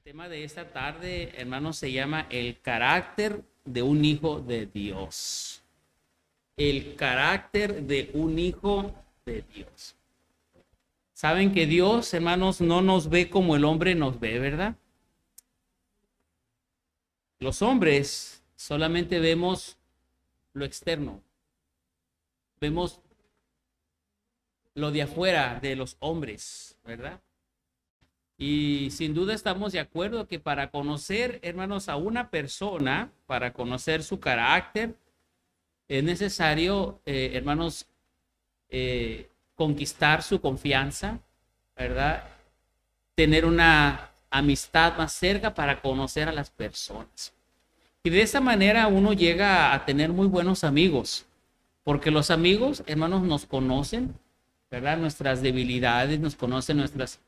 Tema de esta tarde, hermanos, se llama el carácter de un hijo de Dios. El carácter de un hijo de Dios. Saben que Dios, hermanos, no nos ve como el hombre nos ve, ¿verdad? Los hombres solamente vemos lo externo. Vemos lo de afuera de los hombres, ¿verdad? Y sin duda estamos de acuerdo que para conocer, hermanos, a una persona, para conocer su carácter, es necesario, hermanos, conquistar su confianza, ¿verdad? Tener una amistad más cerca para conocer a las personas. Y de esa manera uno llega a tener muy buenos amigos, porque los amigos, hermanos, nos conocen, ¿verdad? Nuestras debilidades, nos conocen nuestras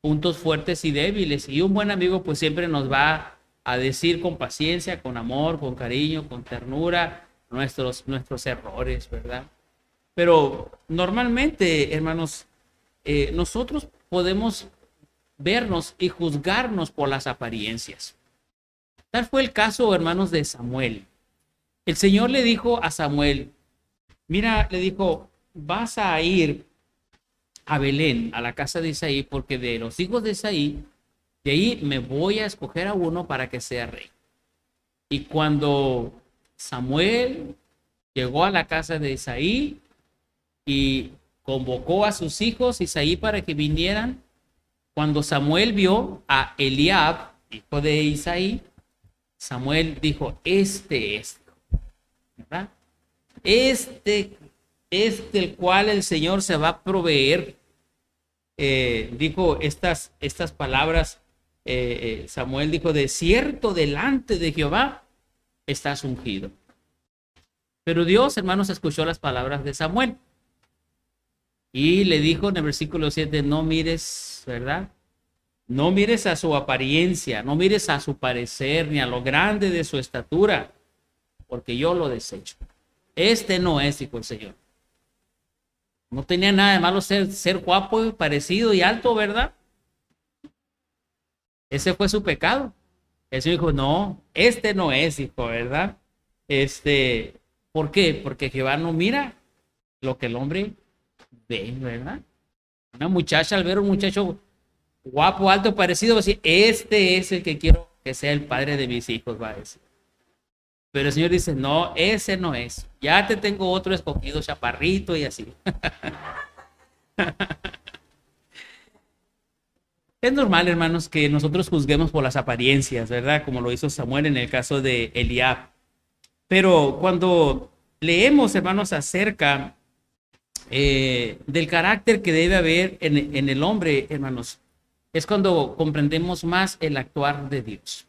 puntos fuertes y débiles, y un buen amigo pues siempre nos va a decir con paciencia, con amor, con cariño, con ternura nuestros errores, ¿verdad? Pero normalmente, hermanos, nosotros podemos vernos y juzgarnos por las apariencias. Tal fue el caso, hermanos, de Samuel. El Señor le dijo a Samuel, mira, le dijo, vas a ir a Belén, a la casa de Isaí, porque de los hijos de Isaí, de ahí me voy a escoger a uno para que sea rey. Y cuando Samuel llegó a la casa de Isaí y convocó a sus hijos Isaí para que vinieran, cuando Samuel vio a Eliab, hijo de Isaí, Samuel dijo, este es, ¿verdad? Este es del cual el Señor se va a proveer. Dijo estas palabras, Samuel dijo, de cierto delante de Jehová estás ungido. Pero Dios, hermanos, escuchó las palabras de Samuel y le dijo en el versículo 7, no mires, ¿verdad? No mires a su apariencia, no mires a su parecer, ni a lo grande de su estatura, porque yo lo desecho. Este no es, dijo el Señor. No tenía nada de malo ser guapo, parecido y alto, ¿verdad? Ese fue su pecado. El Señor dijo, no, este no es, hijo, ¿verdad? ¿Por qué? Porque Jehová no mira lo que el hombre ve, ¿verdad? Una muchacha, al ver un muchacho guapo, alto, parecido, va a decir, este es el que quiero que sea el padre de mis hijos, va a decir. Pero el Señor dice, no, ese no es. Ya te tengo otro escogido, chaparrito y así. Es normal, hermanos, que nosotros juzguemos por las apariencias, ¿verdad? Como lo hizo Samuel en el caso de Eliab. Pero cuando leemos, hermanos, acerca del carácter que debe haber en el hombre, hermanos, es cuando comprendemos más el actuar de Dios.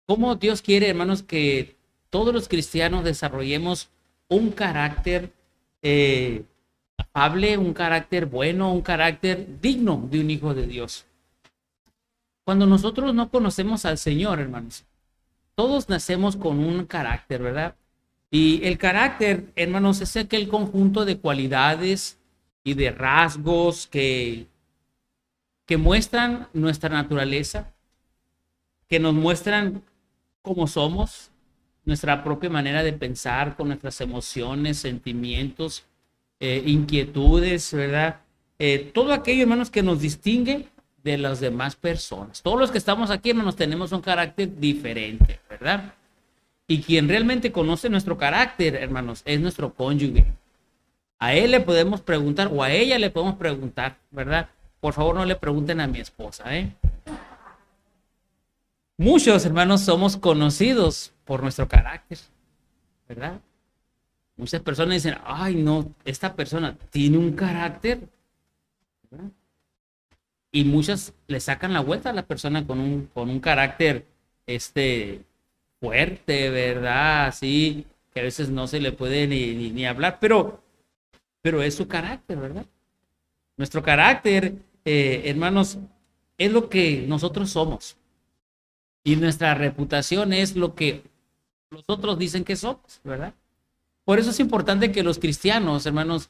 Cómo Dios quiere, hermanos, que todos los cristianos desarrollemos un carácter afable, un carácter bueno, un carácter digno de un hijo de Dios. Cuando nosotros no conocemos al Señor, hermanos, todos nacemos con un carácter, ¿verdad? Y el carácter, hermanos, es aquel conjunto de cualidades y de rasgos que muestran nuestra naturaleza, que nos muestran cómo somos, nuestra propia manera de pensar, con nuestras emociones, sentimientos, inquietudes, ¿verdad? Todo aquello, hermanos, que nos distingue de las demás personas. Todos los que estamos aquí, hermanos, tenemos un carácter diferente, ¿verdad? Y quien realmente conoce nuestro carácter, hermanos, es nuestro cónyuge. A él le podemos preguntar, o a ella le podemos preguntar, ¿verdad? Por favor, no le pregunten a mi esposa, ¿eh? Muchos, hermanos, somos conocidos por nuestro carácter, ¿verdad? Muchas personas dicen, ay, no, esta persona tiene un carácter, ¿verdad? Y muchas le sacan la vuelta a la persona con un carácter fuerte, ¿verdad? Así que a veces no se le puede ni hablar, pero es su carácter, ¿verdad? Nuestro carácter, hermanos, es lo que nosotros somos. Y nuestra reputación es lo que los otros dicen que somos, ¿verdad? Por eso es importante que los cristianos, hermanos,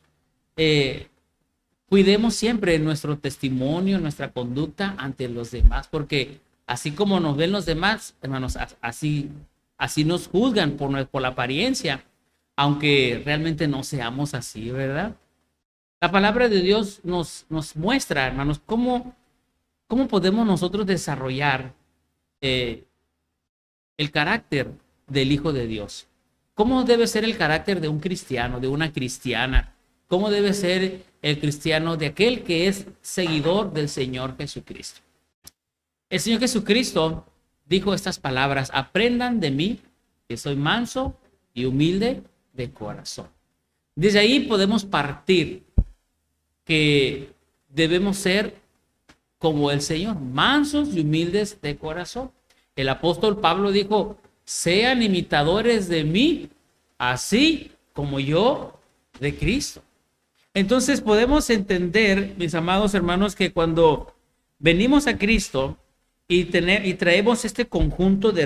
cuidemos siempre nuestro testimonio, nuestra conducta ante los demás, porque Así como nos ven los demás, hermanos, así nos juzgan por la apariencia, aunque realmente no seamos así, ¿verdad? La palabra de Dios nos muestra, hermanos, cómo podemos nosotros desarrollar eh, el carácter del Hijo de Dios. ¿Cómo debe ser el carácter de un cristiano, de una cristiana? ¿Cómo debe ser el cristiano de aquel que es seguidor del Señor Jesucristo? El Señor Jesucristo dijo estas palabras: aprendan de mí, que soy manso y humilde de corazón. Desde ahí podemos partir que debemos ser como el Señor, mansos y humildes de corazón. El apóstol Pablo dijo: sean imitadores de mí, así como yo de Cristo. Entonces podemos entender, mis amados hermanos, que cuando venimos a Cristo y traemos este conjunto de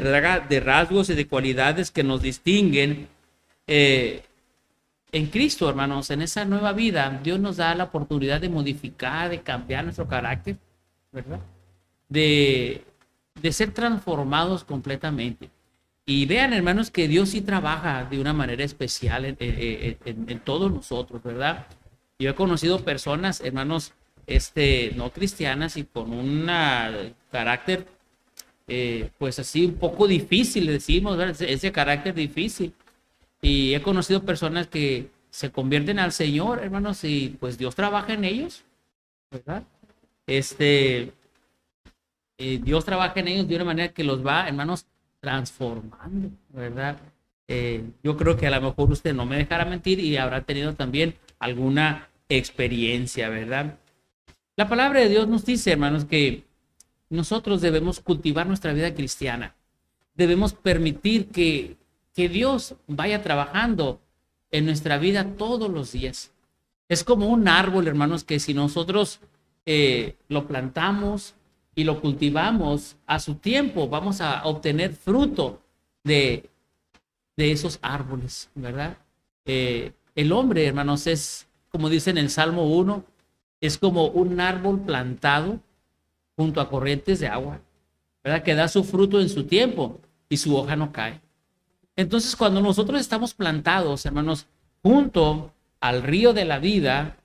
rasgos y de cualidades que nos distinguen en Cristo, hermanos, en esa nueva vida, Dios nos da la oportunidad de modificar, de cambiar nuestro carácter, ¿verdad? De ser transformados completamente. Y vean, hermanos, que Dios sí trabaja de una manera especial en todos nosotros, ¿verdad? Yo he conocido personas, hermanos, no cristianas y con un carácter, pues así un poco difícil, decimos, ¿verdad? Ese carácter difícil. Y he conocido personas que se convierten al Señor, hermanos, y pues Dios trabaja en ellos, ¿verdad? Dios trabaja en ellos de una manera que los va, hermanos, transformando, ¿verdad? Yo creo que a lo mejor usted no me dejará mentir y habrá tenido también alguna experiencia, ¿verdad? La palabra de Dios nos dice, hermanos, que nosotros debemos cultivar nuestra vida cristiana. Debemos permitir que Dios vaya trabajando en nuestra vida todos los días. Es como un árbol, hermanos, que si nosotros lo plantamos y lo cultivamos a su tiempo, vamos a obtener fruto de esos árboles, ¿verdad? El hombre, hermanos, es, como dice en el Salmo 1, es como un árbol plantado junto a corrientes de agua, ¿verdad? Que da su fruto en su tiempo y su hoja no cae. Entonces, cuando nosotros estamos plantados, hermanos, junto al río de la vida,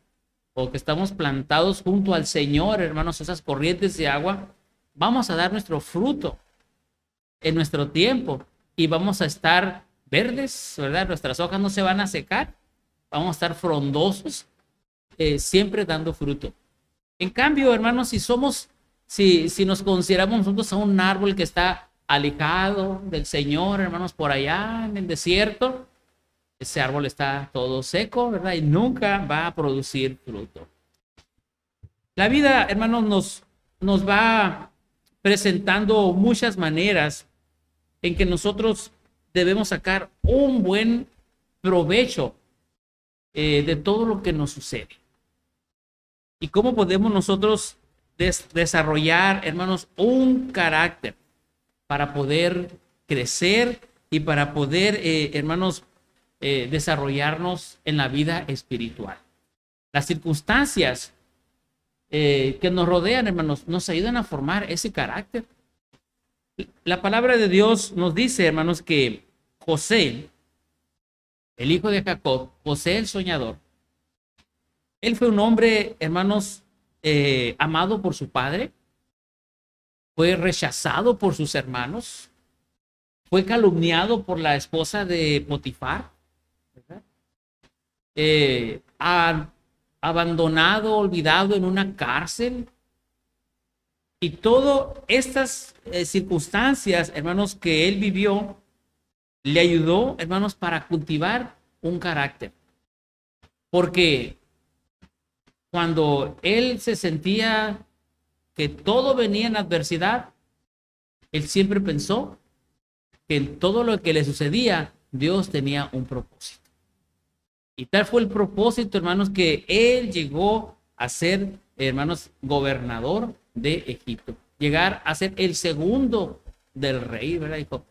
o que estamos plantados junto al Señor, hermanos, esas corrientes de agua, vamos a dar nuestro fruto en nuestro tiempo y vamos a estar verdes, ¿verdad? Nuestras hojas no se van a secar, vamos a estar frondosos, siempre dando fruto. En cambio, hermanos, si nos consideramos nosotros a un árbol que está alejado del Señor, hermanos, por allá en el desierto, ese árbol está todo seco, ¿verdad? Y nunca va a producir fruto. La vida, hermanos, nos va presentando muchas maneras en que nosotros debemos sacar un buen provecho de todo lo que nos sucede. Y cómo podemos nosotros desarrollar, hermanos, un carácter para poder crecer y para poder, hermanos, desarrollarnos en la vida espiritual. Las circunstancias que nos rodean, hermanos, nos ayudan a formar ese carácter. La palabra de Dios nos dice, hermanos, que José, el hijo de Jacob, José el soñador, él fue un hombre, hermanos, amado por su padre, fue rechazado por sus hermanos, fue calumniado por la esposa de Potifar, ¿verdad? Abandonado, olvidado en una cárcel. Y todas estas circunstancias, hermanos, que él vivió, le ayudó, hermanos, para cultivar un carácter. Porque cuando él se sentía que todo venía en adversidad, él siempre pensó que en todo lo que le sucedía, Dios tenía un propósito. Y tal fue el propósito, hermanos, que él llegó a ser, hermanos, gobernador de Egipto. Llegar a ser el segundo del rey, ¿verdad? Dijo,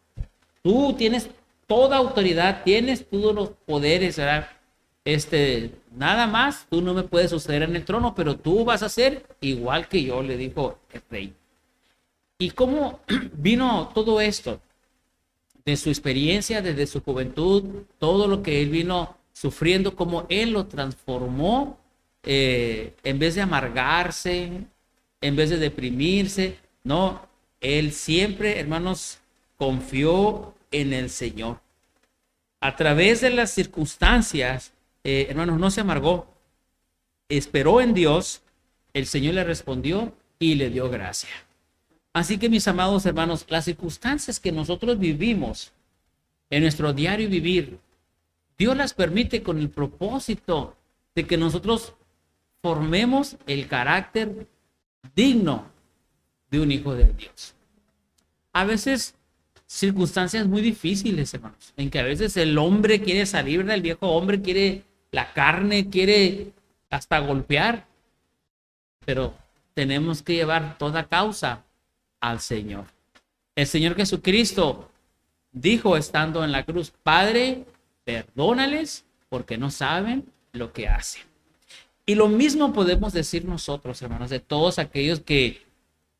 tú tienes toda autoridad, tienes todos los poderes, ¿verdad? Nada más, tú no me puedes suceder en el trono, pero tú vas a ser igual que yo, le dijo el rey. ¿Y cómo vino todo esto? De su experiencia, desde su juventud, todo lo que él vino sufriendo, cómo él lo transformó, en vez de amargarse, en vez de deprimirse, no, él siempre, hermanos, confió en el Señor. A través de las circunstancias, hermanos, no se amargó, esperó en Dios, el Señor le respondió y le dio gracia. Así que, mis amados hermanos, las circunstancias que nosotros vivimos en nuestro diario vivir, Dios las permite con el propósito de que nosotros formemos el carácter digno de un hijo de Dios. A veces, circunstancias muy difíciles, hermanos, en que a veces el hombre quiere salir del viejo hombre, quiere la carne, quiere hasta golpear, pero tenemos que llevar toda causa al Señor. El Señor Jesucristo dijo estando en la cruz: Padre, perdónales porque no saben lo que hacen. Y lo mismo podemos decir nosotros, hermanos, de todos aquellos que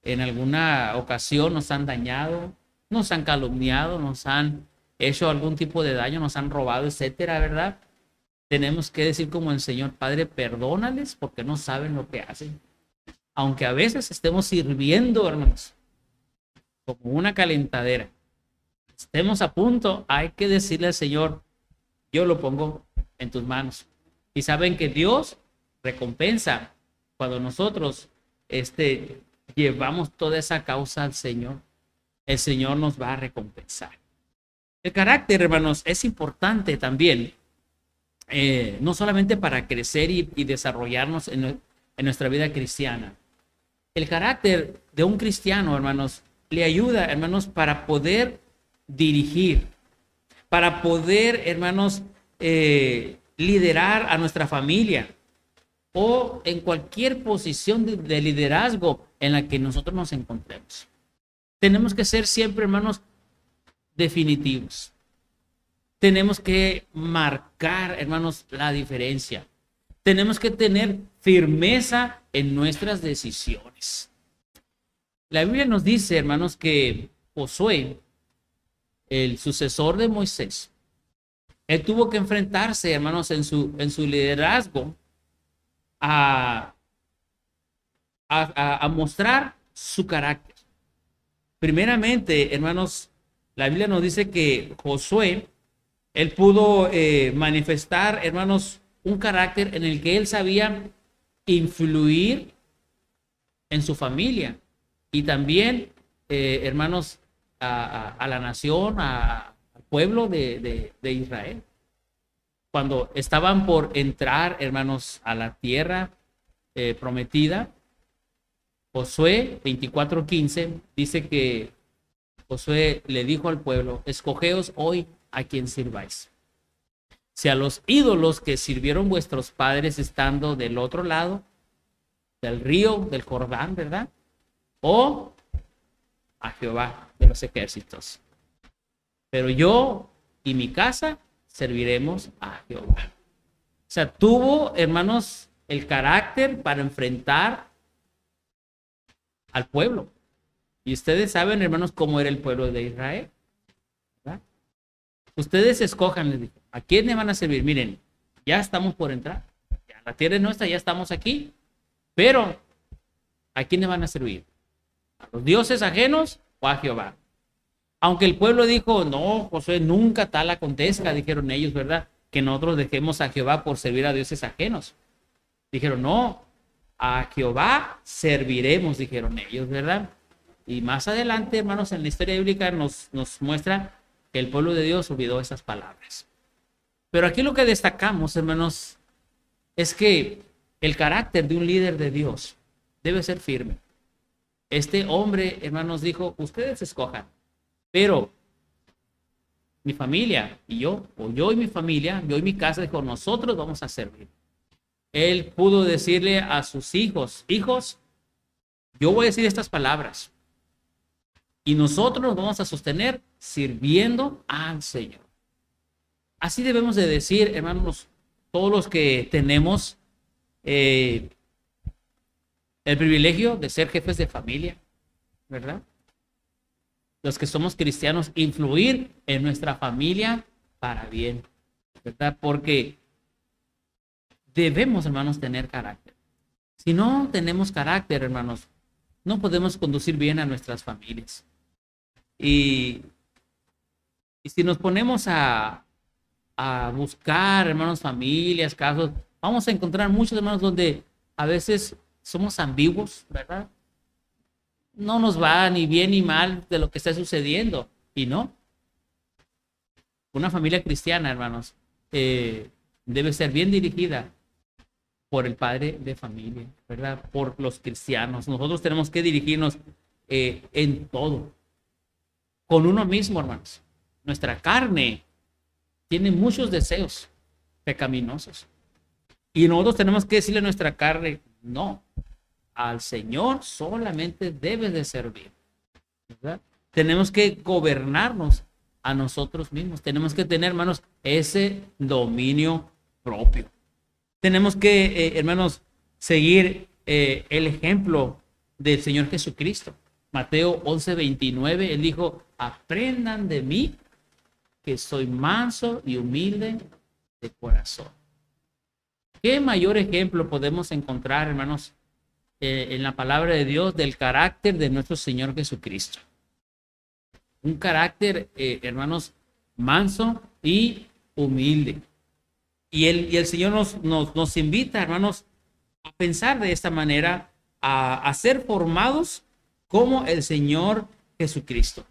en alguna ocasión nos han dañado, nos han calumniado, nos han hecho algún tipo de daño, nos han robado, etcétera, ¿verdad? Tenemos que decir como el Señor: Padre, perdónales porque no saben lo que hacen. Aunque a veces estemos sirviendo, hermanos, como una calentadera, estemos a punto, hay que decirle al Señor: yo lo pongo en tus manos. Y saben que Dios recompensa cuando nosotros llevamos toda esa causa al Señor. El Señor nos va a recompensar. El carácter, hermanos, es importante también, no solamente para crecer y desarrollarnos en nuestra vida cristiana. El carácter de un cristiano, hermanos, le ayuda, hermanos, para poder dirigir, para poder, hermanos, liderar a nuestra familia o en cualquier posición de liderazgo en la que nosotros nos encontremos. Tenemos que ser siempre, hermanos, definitivos. Tenemos que marcar, hermanos, la diferencia. Tenemos que tener firmeza en nuestras decisiones. La Biblia nos dice, hermanos, que Josué, el sucesor de Moisés, él tuvo que enfrentarse, hermanos, en su liderazgo a mostrar su carácter. Primeramente, hermanos, la Biblia nos dice que Josué, él pudo manifestar, hermanos, un carácter en el que él sabía influir en su familia y también, hermanos, a la nación, al pueblo de Israel. Cuando estaban por entrar, hermanos, a la tierra prometida, Josué 24:15 dice que Josué le dijo al pueblo: escogeos hoy a quien sirváis. Si a los ídolos que sirvieron vuestros padres estando del otro lado del río, del Jordán, ¿verdad? O a Jehová de los ejércitos. Pero yo y mi casa serviremos a Jehová. O sea, tuvo, hermanos, el carácter para enfrentar al pueblo. Y ustedes saben, hermanos, cómo era el pueblo de Israel, ¿verdad? Ustedes escojan, les digo, ¿a quién le van a servir? Miren, ya estamos por entrar. Ya la tierra es nuestra, ya estamos aquí. Pero, ¿a quién le van a servir? ¿A los dioses ajenos o a Jehová? Aunque el pueblo dijo: no, Josué, nunca tal acontezca, dijeron ellos, ¿verdad? Que nosotros dejemos a Jehová por servir a dioses ajenos. Dijeron: no, a Jehová serviremos, dijeron ellos, ¿verdad? Y más adelante, hermanos, en la historia bíblica nos muestra que el pueblo de Dios olvidó esas palabras. Pero aquí lo que destacamos, hermanos, es que el carácter de un líder de Dios debe ser firme. Este hombre, hermanos, dijo: ustedes escojan, pero mi familia y yo, o yo y mi familia, yo y mi casa, dijo: nosotros vamos a servir. Él pudo decirle a sus hijos: hijos, yo voy a decir estas palabras y nosotros nos vamos a sostener sirviendo al Señor. Así debemos de decir, hermanos, todos los que tenemos el privilegio de ser jefes de familia, ¿verdad? los que somos cristianos, influir en nuestra familia para bien, ¿verdad? Porque debemos, hermanos, tener carácter. Si no tenemos carácter, hermanos, no podemos conducir bien a nuestras familias. Y si nos ponemos a buscar, hermanos, familias, casos, vamos a encontrar muchos, hermanos, donde a veces somos ambiguos, ¿verdad? No nos va ni bien ni mal de lo que está sucediendo. Y no. Una familia cristiana, hermanos, debe ser bien dirigida por el padre de familia, ¿verdad? Por los cristianos. Nosotros tenemos que dirigirnos en todo. Con uno mismo, hermanos. Nuestra carne tiene muchos deseos pecaminosos. Y nosotros tenemos que decirle a nuestra carne, no. Al Señor solamente debes de servir, ¿verdad? Tenemos que gobernarnos a nosotros mismos. Tenemos que tener, hermanos, ese dominio propio. Tenemos que, hermanos, seguir el ejemplo del Señor Jesucristo. Mateo 11:29, Él dijo, aprendan de mí, que soy manso y humilde de corazón. ¿Qué mayor ejemplo podemos encontrar, hermanos, en la palabra de Dios del carácter de nuestro Señor Jesucristo? Un carácter, hermanos, manso y humilde. Y el Señor nos invita, hermanos, a pensar de esta manera, a ser formados como el Señor Jesucristo.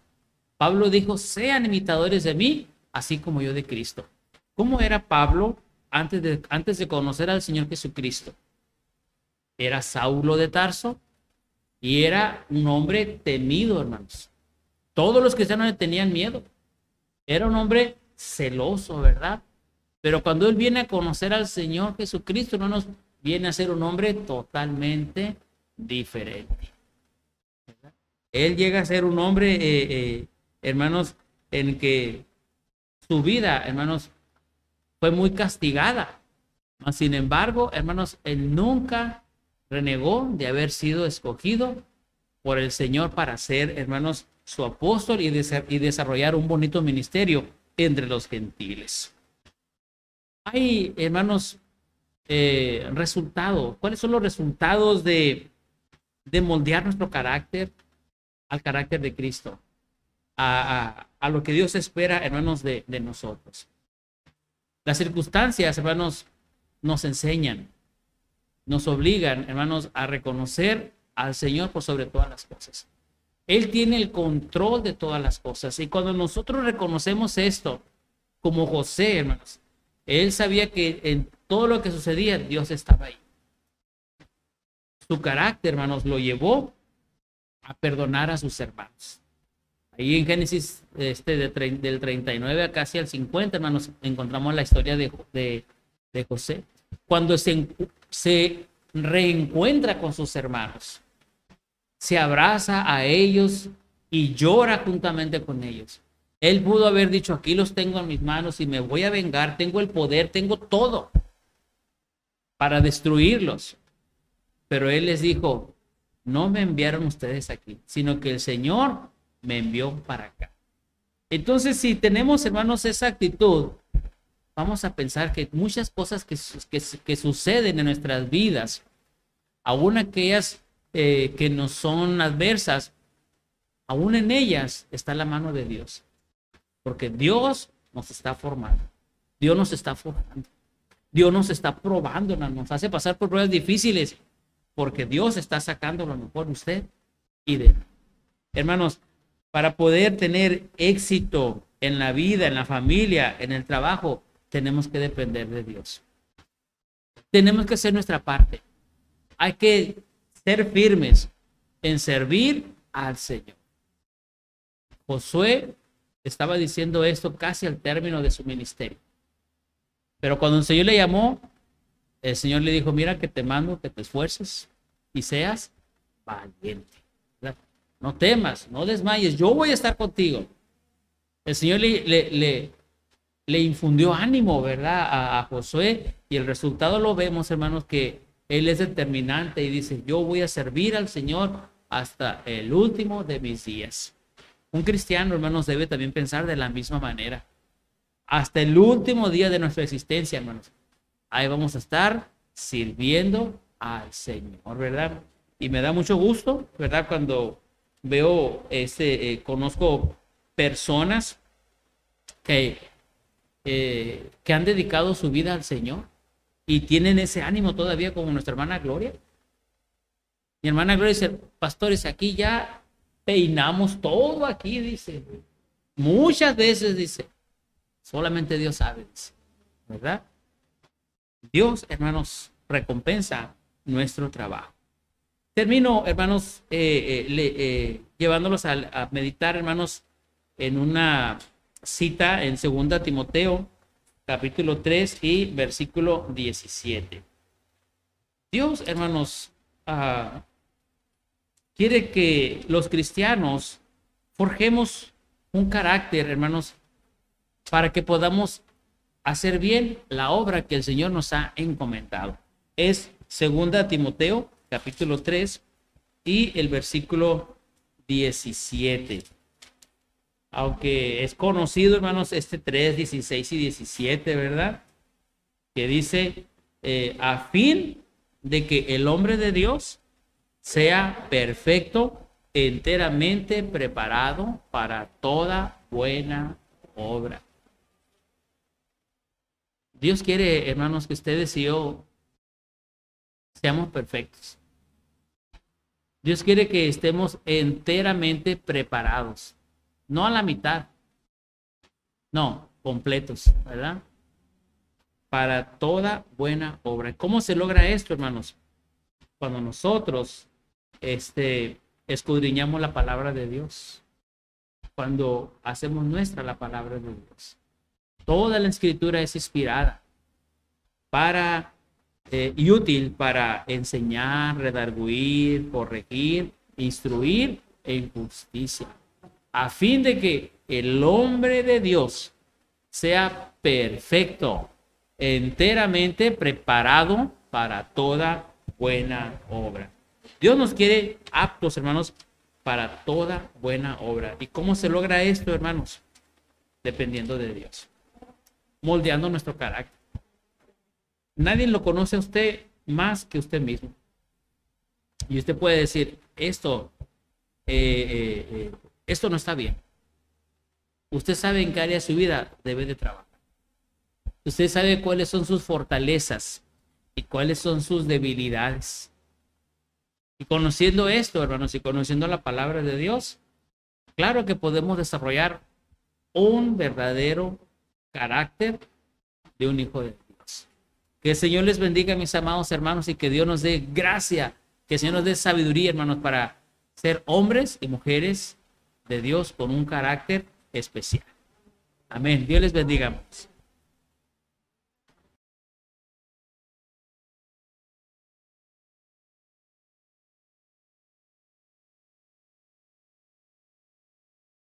Pablo dijo, sean imitadores de mí, así como yo de Cristo. ¿Cómo era Pablo antes de conocer al Señor Jesucristo? Era Saulo de Tarso y era un hombre temido, hermanos. Todos los cristianos le tenían miedo. Era un hombre celoso, ¿verdad? Pero cuando él viene a conocer al Señor Jesucristo, hermanos, viene a ser un hombre totalmente diferente, ¿verdad? Él llega a ser un hombre, hermanos, en que su vida, hermanos, fue muy castigada. Sin embargo, hermanos, él nunca renegó de haber sido escogido por el Señor para ser, hermanos, su apóstol y desarrollar un bonito ministerio entre los gentiles. Hay, hermanos, resultados. ¿Cuáles son los resultados de moldear nuestro carácter al carácter de Cristo? A lo que Dios espera, hermanos, de nosotros. Las circunstancias, hermanos, nos enseñan, nos obligan, hermanos, a reconocer al Señor por sobre todas las cosas. Él tiene el control de todas las cosas. Y cuando nosotros reconocemos esto, como José, hermanos, él sabía que en todo lo que sucedía, Dios estaba ahí. Su carácter, hermanos, lo llevó a perdonar a sus hermanos. Ahí en Génesis del 39 a casi al 50, hermanos, encontramos la historia de José. Cuando se reencuentra con sus hermanos, se abraza a ellos y llora juntamente con ellos. Él pudo haber dicho, aquí los tengo en mis manos y me voy a vengar, tengo el poder, tengo todo para destruirlos. Pero él les dijo, no me enviaron ustedes aquí, sino que el Señor me envió para acá. Entonces, si tenemos, hermanos, esa actitud, vamos a pensar que muchas cosas que suceden en nuestras vidas, aún aquellas que nos son adversas, aún en ellas está la mano de Dios. Porque Dios nos está formando. Dios nos está formando. Dios nos está probando, nos hace pasar por pruebas difíciles, porque Dios está sacando lo mejor de usted y de mí. Hermanos, para poder tener éxito en la vida, en la familia, en el trabajo, tenemos que depender de Dios. Tenemos que hacer nuestra parte. Hay que ser firmes en servir al Señor. Josué estaba diciendo esto casi al término de su ministerio. Pero cuando el Señor le llamó, el Señor le dijo, mira que te mando que te esfuerces y seas valiente. ¿Verdad? No temas, no desmayes, yo voy a estar contigo. El Señor le infundió ánimo, ¿verdad? A Josué, y el resultado lo vemos, hermanos, que él es determinante y dice, yo voy a servir al Señor hasta el último de mis días. Un cristiano, hermanos, debe también pensar de la misma manera. Hasta el último día de nuestra existencia, hermanos. Ahí vamos a estar sirviendo al Señor, ¿verdad? Y me da mucho gusto, ¿verdad? Cuando veo, conozco personas que han dedicado su vida al Señor y tienen ese ánimo todavía, como nuestra hermana Gloria. Mi hermana Gloria dice: pastores, aquí ya peinamos todo aquí, dice. Muchas veces, dice, solamente Dios sabe, dice, ¿verdad? Dios, hermanos, recompensa nuestro trabajo. Termino, hermanos, llevándolos a meditar, hermanos, en una cita en 2 Timoteo, capítulo 3 y versículo 17. Dios, hermanos, quiere que los cristianos forjemos un carácter, hermanos, para que podamos hacer bien la obra que el Señor nos ha encomendado. Es 2 Timoteo, capítulo 3 y el versículo 17. Aunque es conocido, hermanos, este 3, 16 y 17, ¿verdad? Que dice, a fin de que el hombre de Dios sea perfecto, enteramente preparado para toda buena obra. Dios quiere, hermanos, que ustedes y yo seamos perfectos. Dios quiere que estemos enteramente preparados. No a la mitad. No, completos, ¿verdad? Para toda buena obra. ¿Cómo se logra esto, hermanos? Cuando nosotros escudriñamos la palabra de Dios. Cuando hacemos nuestra la palabra de Dios. Toda la escritura es inspirada y útil para enseñar, redarguir, corregir, instruir en justicia, a fin de que el hombre de Dios sea perfecto, enteramente preparado para toda buena obra. Dios nos quiere aptos, hermanos, para toda buena obra. ¿Y cómo se logra esto, hermanos? Dependiendo de Dios, moldeando nuestro carácter. Nadie lo conoce a usted más que usted mismo. Y usted puede decir, esto no está bien. Usted sabe en qué área de su vida debe de trabajar. Usted sabe cuáles son sus fortalezas y cuáles son sus debilidades. Y conociendo esto, hermanos, y conociendo la palabra de Dios, claro que podemos desarrollar un verdadero carácter de un hijo de Dios. Que el Señor les bendiga, mis amados hermanos, y que Dios nos dé gracia, que el Señor nos dé sabiduría, hermanos, para ser hombres y mujeres de Dios con un carácter especial. Amén. Dios les bendiga.